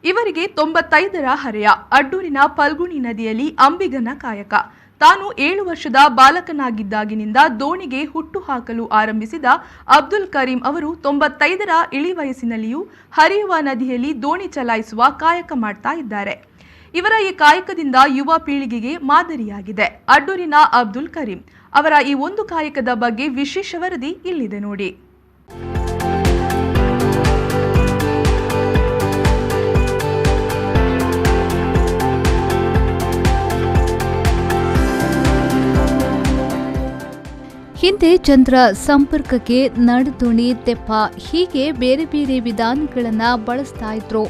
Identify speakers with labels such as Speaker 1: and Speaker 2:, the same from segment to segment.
Speaker 1: ಇವರಿಗೆ 95ರ ಹರೆಯ. ಅಡ್ಡೂರಿನ ಫಲ್ಗುಣಿ ನದಿಯಲ್ಲಿ ಅಂಬಿಗನ ಕಾಯಕ. ತಾನು 7 ವರ್ಷದ ಬಾಲಕನಾಗಿದ್ದಾಗಿನಿಂದ ದೋಣಿಗೆ ಹುಟ್ಟು ಹಾಕಲು ಆರಂಭಿಸಿದ ಅಬ್ದುಲ್ ಕರೀಂ ಅವರು 95ರ ಇಳಿವಯಸ್ಸಿನಲ್ಲಿಯೂ ಹರಿಯುವ ನದಿಯಲ್ಲಿ ದೋಣಿ ಚಲಾಯಿಸುವ ಕಾಯಕ ಮಾಡ್ತಾ ಇದ್ದಾರೆ. ಇವರ ಈ ಕಾಯಕದಿಂದ ಯುವ ಪೀಳಿಗೆಗೆ ಮಾದರಿಯಾಗಿದೆ. ಅಡ್ಡೂರಿನ ಅಬ್ದುಲ್ ಕರೀಂ ಅವರ ಈ ಒಂದು ಕಾಯಕದ ಬಗ್ಗೆ ವಿಶೇಷ ವರದಿ ಇಲ್ಲಿದೆ ನೋಡಿ.
Speaker 2: ಹಿಂದೆ ಚಂದ್ರ ಸಂಪರ್ಕಕ್ಕೆ ನಡುದೋಣಿ, ತೆಪ್ಪ ಹೀಗೆ ಬೇರೆ ಬೇರೆ ವಿಧಾನಗಳನ್ನು ಬಳಸ್ತಾ ಇದ್ರು.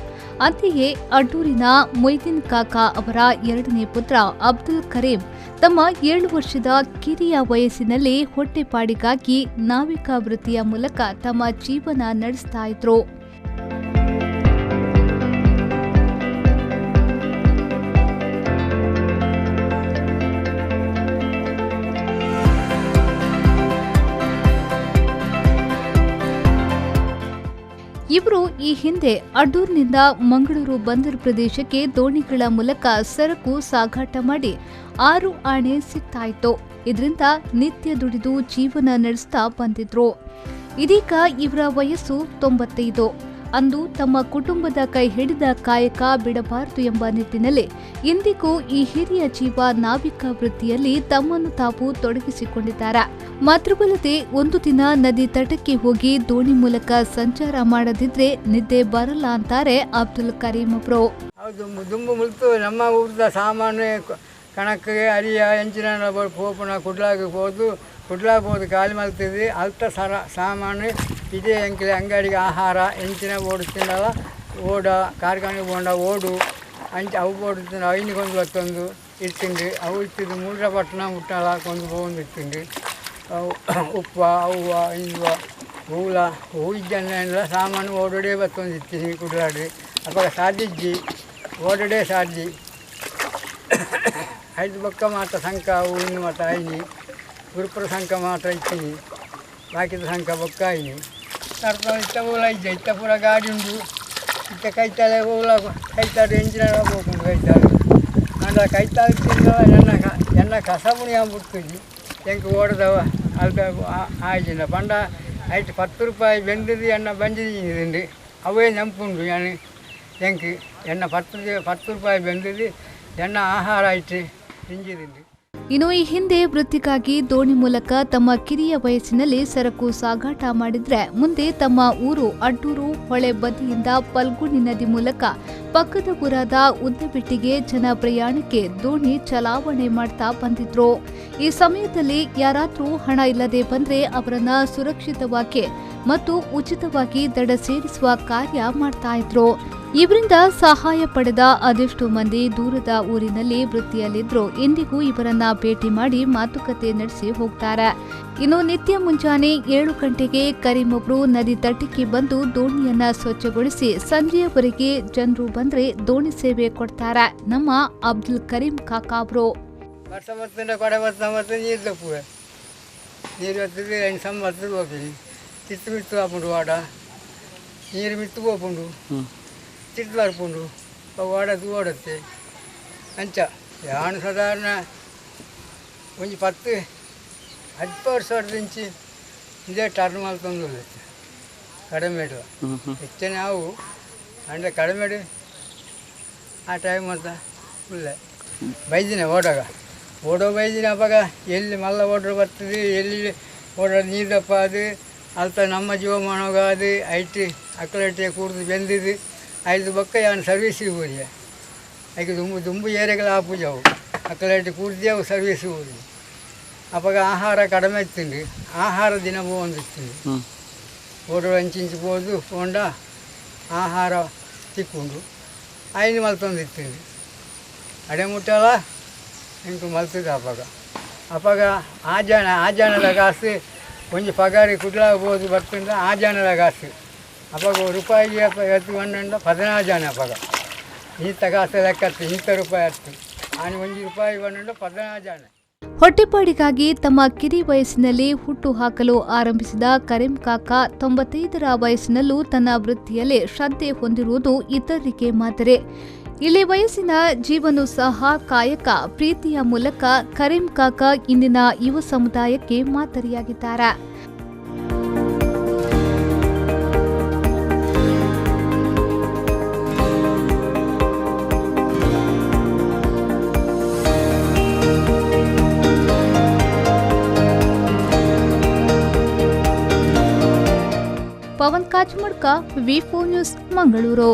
Speaker 2: ಅಂತೆಯೇ ಅಡ್ಡೂರಿನ ಮೊಯ್ದೀನ್ ಕಾಕಾ ಅವರ 2ನೇ ಪುತ್ರ ಅಬ್ದುಲ್ ಕರೀಂ ತಮ್ಮ 7 ವರ್ಷದ ಕಿರಿಯ ವಯಸ್ಸಿನಲ್ಲಿ ಹೊಟ್ಟೆಪಾಡಿಗಾಗಿ ನಾವಿಕ ವೃತ್ತಿಯ ಮೂಲಕ ತಮ್ಮ ಜೀವನ ನಡೆಸ್ತಾ ಇದ್ರು. ಇವರು ಈ ಹಿಂದೆ ಅಡ್ಡೂರಿನಿಂದ ಮಂಗಳೂರು ಬಂದರು ಪ್ರದೇಶಕ್ಕೆ ದೋಣಿಗಳ ಮೂಲಕ ಸರಕು ಸಾಗಾಟ ಮಾಡಿ 6 ಆಣೆ ಸಿಗ್ತಾ ಇತ್ತು. ಇದರಿಂದ ನಿತ್ಯ ದುಡಿದು ಜೀವನ ನಡೆಸ್ತಾ ಬಂದಿದ್ರು. ಇದೀಗ ಇವರ ವಯಸ್ಸು 95. ಅಂದು ತಮ್ಮ ಕುಟುಂಬದ ಕೈ ಹಿಡಿದ ಕಾಯಕ ಬಿಡಬಾರದು ಎಂಬ ನಿಟ್ಟಿನಲ್ಲಿ ಇಂದಿಗೂ ಈ ಹಿರಿಯ ಜೀವ ನಾವಿಕ ವೃತ್ತಿಯಲ್ಲಿ ತಮ್ಮನ್ನು ತಾವು ತೊಡಗಿಸಿಕೊಂಡಿದ್ದಾರೆ. ಮಾತ್ರವಲ್ಲದೆ ಒಂದು ದಿನ ನದಿ ತಟಕ್ಕೆ ಹೋಗಿ ದೋಣಿ ಮೂಲಕ ಸಂಚಾರ ಮಾಡದಿದ್ರೆ ನಿದ್ದೆ ಬರಲ್ಲ ಅಂತಾರೆ ಅಬ್ದುಲ್ ಕರೀಂ ಅವರು.
Speaker 3: ಹೌದು, ದುಂಬು ಮುಲ್ತು ನಮ್ಮ ಊರದ ಸಾಮಾನು ಕಣಕ್ಕೆ ಅರಿಯ ಎಂಚಿನ ಪೋಪುನ ಕುಡ್ಲಾಗ್ಬೋದು ಖಾಲಿ ಮಲ್ತಿದ್ವಿ. ಅಲ್ತ ಸಾಮಾನು ಇದೇ ಎಂಕಿಲೆ ಅಂಗಡಿಗೆ ಆಹಾರ ಎಂಚಿನ ಓಡಿಸ್ತಿದ್ದಲ್ಲ. ಓಡ ಕಾರ್ಖಾನೆಗೆ ಬೋಂಡ ಓಡು ಅವು ಓಡಿಸ್ತಿದ್ದ ಐನಿಗೊಂದು ಬತ್ತೊಂದು ಇರ್ತಿಂಡು. ಅವು ಇರ್ತಿದ್ದು ಮೂಡ್ರಪಟ್ಟಣ ಮುಟ್ಟಲ ಕೊಂದು ಹೋಗೊಂದು ಇರ್ತಿಂಡು. ಉಪ್ಪ ಅವ್ವ ಇಂದುವ ಹೂಲ ಹೂಯಿದ್ದನ್ನೆಲ್ಲ ಸಾಮಾನು ಓಡೋಡೆ ಬತ್ತೊಂದು ಇರ್ತೀನಿ ಕುಡ್ಲಾಡಿ. ಅವಾಗ ಸಾಧಿಜ್ಜಿ ಓಡೋಡೆ ಸಾಧ್ಯ 5 ಬೊಕ್ಕ ಮಾತ್ರ ಸಂಕ ಅವು ಇನ್ನು ಮಾತ್ರ ಐನಿ ಗುರುಪುರ ಸಂಕ ಮಾತ್ರ ಇತ್ತೀನಿ. ಬಾಕಿದ ಸಂಕ ಬೊಕ್ಕ ಐನಿ ತರ್ತ ಇತ್ತ ಓಲ ಇದ್ದೆ. ಇತ್ತ ಪೂರ ಗಾಡಿ ಉಂಟು. ಇತ್ತ ಕೈತಾಳೆ ಓಲ ಕೈತಾಡು ಎಂಜಿನ ಹೋಗ್ಕೊಂಡು ಕೈತಾಡು ಅಂದ್ರೆ ಕೈತಾಳು ಎನ್ನ ಕಸ ಪುಣಿ ಬಿಡ್ತಿದ್ವಿ. ಎಂಕ ಓಡದವ ಅಲ್ಪ ಆಯ್ತಿಲ್ಲ ಪಂಡ ಆಯ್ತು 10 ರೂಪಾಯಿ ಬೆಂದಿದ್ದು ಎಣ್ಣ ಬಂದಿದ್ದು ಅವೇ ನೆಂಪುಂಡು. ಎಂಕ ಎಣ್ಣ 10 ರೂಪಾಯಿ ಬೆಂದಿದ್ದು ಎಣ್ಣ ಆಹಾರ ಆಯ್ತು ಹಿಂಜಿದ್ದು.
Speaker 2: ಇನ್ನು ಈ ಹಿಂದೆ ವೃತ್ತಿಗಾಗಿ ದೋಣಿ ಮೂಲಕ ತಮ್ಮ ಕಿರಿಯ ವಯಸ್ಸಿನಲ್ಲಿ ಸರಕು ಸಾಗಾಟ ಮಾಡಿದ್ರೆ ಮುಂದೆ ತಮ್ಮ ಊರು ಅಡ್ಡೂರು ಹೊಳೆ ಬದಿಯಿಂದ ಫಲ್ಗುಣಿ ನದಿ ಮೂಲಕ ಪಕ್ಕದ ಊರಾದ ಉದ್ದಬಿಟ್ಟಿಗೆ ಜನ ಪ್ರಯಾಣಕ್ಕೆ ದೋಣಿ ಚಲಾವಣೆ ಮಾಡ್ತಾ ಬಂದಿದ್ರು. ಈ ಸಮಯದಲ್ಲಿ ಯಾರಾದ್ರೂ ಹಣ ಇಲ್ಲದೆ ಬಂದ್ರೆ ಅವರನ್ನ ಸುರಕ್ಷಿತವಾಗಿ ಮತ್ತು ಉಚಿತವಾಗಿ ದಡ ಸೇರಿಸುವ ಕಾರ್ಯ ಮಾಡ್ತಾ ಇದ್ರು. ಇವರಿಂದ ಸಹಾಯ ಪಡೆದ ಅದೆಷ್ಟೋ ಮಂದಿ ದೂರದ ಊರಿನಲ್ಲಿ ವೃತ್ತಿಯಲ್ಲಿದ್ರು ಇಂದಿಗೂ ಇವರನ್ನ ಭೇಟಿ ಮಾಡಿ ಮಾತುಕತೆ ನಡೆಸಿ ಹೋಗ್ತಾರೆ. ಇನ್ನು ನಿತ್ಯ ಮುಂಜಾನೆ 7 ಗಂಟೆಗೆ ಕರೀಂ ಅವರು ನದಿ ತಟಕ್ಕೆ ಬಂದು ದೋಣಿಯನ್ನ ಸ್ವಚ್ಛಗೊಳಿಸಿ ಸಂಜೆಯವರೆಗೆ ಜನರು ಬಂದ್ರೆ ದೋಣಿ ಸೇವೆ ಕೊಡ್ತಾರೆ ನಮ್ಮ ಅಬ್ದುಲ್ ಕರೀಂ ಕಾಕಾ ಅವರು.
Speaker 3: ಚಿತ್ತು ಮಿತ್ತು ಹಾಕೊಂಡು ವಾಡ ನೀರು ಮಿತ್ತು ಹೋಗ್ಕೊಂಡು ಚಿಟ್ಟು ಬರ್ಕೊಂಡು ಓಡದು ಓಡುತ್ತೆ ಅಂಚ ಯಾನು ಸಾಧಾರಣ ಒಂದು 10-10 ವರ್ಷ ಹೊಡೆದಿಂಚಿ ಇದೇ ಟರ್ನ್ ಮಾಡ್ಕೊಂಡು ಕಡಿಮೆಡು ಹೆಚ್ಚಿನ ನಾವು ಅಂದರೆ ಕಡಿಮೆಡು ಆ ಟೈಮ್ ಅಂತ ಫುಲ್ಲೆ ಬೈದಿನ ಓಡೋ ಬೈದಿನ ಅವಾಗ ಎಲ್ಲಿ ಮಲ್ಲ ಓಡ್ರು ಬರ್ತದೆ ಎಲ್ಲಿ ಓಡೋದು ನೀರಪ್ಪ ಅದು ಅಲ್ತ ನಮ್ಮ ಜೀವಮಾನವಾಗ ಅದು ಐಟಿ ಅಕ್ಕಲಟ್ಟೆ ಕೂಡ್ದು ಬೆಂದಿದ್ದು 5 ಬೊಕ್ಕ ಯಾನು ಸರ್ವೀಸಿಗೆ ಹೋಗಿ ಅದಕ್ಕೆ ದುಂಬು ಏರಿಯಾಗಳ ಆಪೂಜೆ ಅವು ಅಕ್ಕಲಟ್ಟೆ ಕೂಡ್ದು ಅವು ಸರ್ವೀಸಿಗೆ ಹೋಗಿ ಅವಾಗ ಆಹಾರ ಕಡಿಮೆ ಇತ್ತಿಂಡು. ಆಹಾರ ದಿನ ಒಂದು ಇತ್ತಿಂಡು ಓಡೋ ಅಂಚಿಂಚು ಹೋದು ಹೋಂಡ ಆಹಾರ ತಿಕ್ಕೊಂಡು ಐನು ಮಲ್ತೊಂದು ಇತ್ತಿಂಡು. ಅಡೆ ಮುಟ್ಟಲ್ಲ ಇಂಟು ಮಲ್ತಿದ್ದ ಅವಾಗ ಆ ಜಾನದ ಕಾಸು ಒಂದು ಪಗಾರಿ ಕುಡ್ಲಾಗ್ಬೋದು ಬರ್ತಂಡ ಆ ಜಾನದ ಕಾಸು ಅವಾಗ ರೂಪಾಯಿಗೆ ಎತ್ತು 16 ಜಾನ ಅವಾಗ ಇಂಥ ಕಾಸು ಲೆಕ್ಕ 20 ರೂಪಾಯಿ ಅಷ್ಟು ಆನೆ 1 ರೂಪಾಯಿ 16 ಜಾನ.
Speaker 2: ಹೊಟ್ಟೆಪಾಡಿಗಾಗಿ ತಮ್ಮ ಕಿರಿ ವಯಸ್ಸಿನಲ್ಲಿ ಹುಟ್ಟು ಹಾಕಲು ಆರಂಭಿಸಿದ ಕರೀಂ ಕಾಕಾ 95ರ ವಯಸ್ಸಿನಲ್ಲೂ ತನ್ನ ವೃತ್ತಿಯಲ್ಲಿ ಶ್ರದ್ಧೆ ಹೊಂದಿರುವುದು ಇತರರಿಗೆ ಮಾದರಿ. ಇಳಿ ವಯಸ್ಸಿನ ಜೀವನೂ ಸಹ ಕಾಯಕ ಪ್ರೀತಿಯ ಮೂಲಕ ಕರೀಂ ಕಾಕಾ ಇಂದಿನ ಯುವ ಸಮುದಾಯಕ್ಕೆ ಮಾದರಿಯಾಗಿದ್ದಾರೆ. ಪವನ್ ಕಾಚಮಡ್ಕ, ವಿ4 ನ್ಯೂಸ್, ಮಂಗಳೂರು.